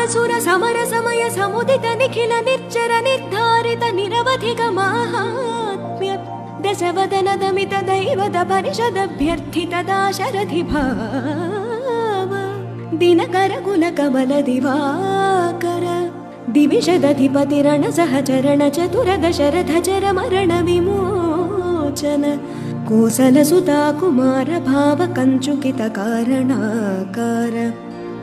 ಸುರ ಸಮರ ಸಮಯ ಸಮುದಿತ ನಿಖಿಲ ನಿರ್ಜರ ನಿರ್ಧಾರಿತ ನಿರವಧಿಕ ಮಾಹಾತ್ಮ್ಯ ದಶವದನದ ಮಿತ ದೈವದ ಪರಿಷದಭ್ಯರ್ಥಿತ ದಾಶರಥಿ ಭಾವ ದಿನಕರ ಕುಲ ಕಮಲ ದಿವಾಕರ ದಿವಿಷದಧಿಪತಿರಣ ಸಹಚರಣ ಚತುರ ದಶರಥ ಚರ ಮರಣ ವಿಮೋಚನ ಕೋಸಲ ಸುತಾ ಕುಮಾರ ಭಾವ ಕಂಚುಕಿತ ಕಾರಣಾಕಾರ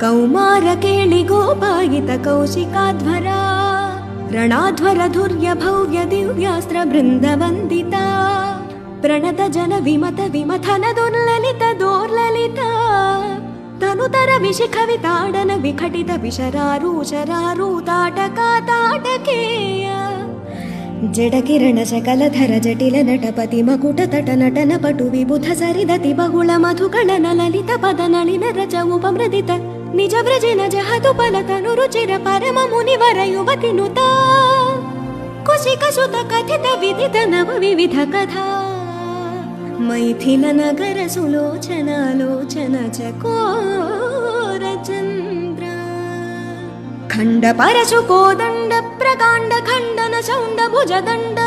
ಕೌಮಾರ ಕೇಳಿ ಗೋಪಾಯಿತ ಕೌಶಿಕಾಧ್ವರ ರಣಾಧ್ವರ ಧುರ್ಯ ಭವ್ಯ ದಿವ್ಯಾಸ್ತ್ರ ಬೃಂದ ವಂದಿತ ಪ್ರಣತ ಜನ ವಿಮತ ವಿಮಥನ ದುರ್ಲಲಿತ ದೋರ್ಲಲಿತ ತನುತರ ವಿಶಿಖವಿತಾಡನ ವಿಘಟಿತ ವಿಶರಾರೂಶರಾರೂತಾಟಕ ತಾಟಕೇಯ ಜಡಕಿರಣ ಶಕಲಧರ ಜಟಿಲ ನಟಪತಿ ಮಕುಟ ತಟ ನಟನ ಪಟು ವಿಬುಧ ಸರಿದತಿ ಬಹುಳ ಮಧುಕಳನ ಲಲಿತ ಪದ ನಳಿನ ರಜ ಉಪಮೃದಿತ ನಿಜ ವ್ರಜಿನ ಜಹತು ಫಲತನು ರುಚಿರ ಪರಮ ಮುನಿವರ ಯುವತಿ ನುತ ಕುಶಿಕ ಸುತ ಕಥಿತ ವಿದಿತ ನವ ವಿವಿಧ ಕಥಾ ಮೈಥಿಲ ನಗರ ಸುಲೋಚನಾಲೋಚನ ಚಕೋರ ಚಂದ್ರ ಖಂಡ ಪರಶು ಕೋದಂಡ ಪ್ರಕಾಂಡ ಖಂಡನ ಚೌಂಡ ಭುಜದಂಡ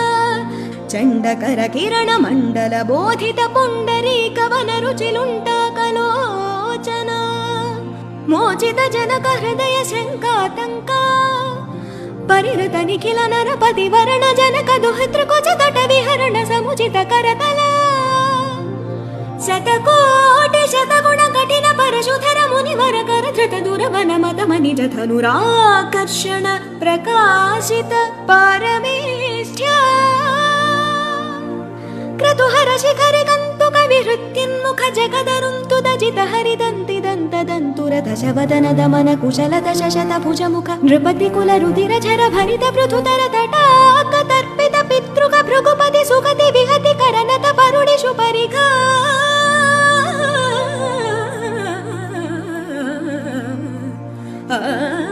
ಚಂಡಕರ ಕಿರಣ ಮಂಡಲ ಬೋಧಿತ ಪುಂಡರೀಕ ವನ ರುಚಿಲುಂಟ ಕಲೋಚನ ಮೋಚಿತ ಜನಕ ಹೃದಯ ಶಂಕಾತಂಕ ಪರಿರತ ನಿಖಿಲ ನರಪತಿ ವರ್ಣ ಜನಕ ದುಹತ್ರ ಕುಚ ತಟ ವಿಹರಣ ಸಮುಚಿತ ಕರತಲ ಶತಕೋಟಿ ಶತಗುಣ ಕಠಿಣ ಪರಶುಧರ ಮುನಿವರ ಕರಧೃತ ದುರವನ ಮತ ಮನಿಜ ಧನುರಾಕರ್ಷಣ ಪ್ರಕಾಶಿತ ಪರಮೇಷ್ಠ್ಯ ಕ್ರತುಹರ ಶಿಖರಿ ಕಂತು ಕವಿ ಹೃತ್ಯನ್ಮುಖ ಜಗದರುಂತು ದಜಿತ ಹರಿದಂತಿದಂತ ದಂತುರ ದಶವದನ ದಮನ ಕುಶಲ ದಶ ಶತ ಭುಜ ಮುಖ ನೃಪತಿ ಕುಲ ರುದಿರ ಝರ ಭರಿತ ಪೃಥುತರ ತಟಾಕ ತರ್ಪಿತ ಪಿತೃಕ ಭೃಗುಪತಿ ಸುಗತಿ ವಿಹತಿ ಕರನತ ಪರುಡಿಷು ಪರಿಘಾ ಆ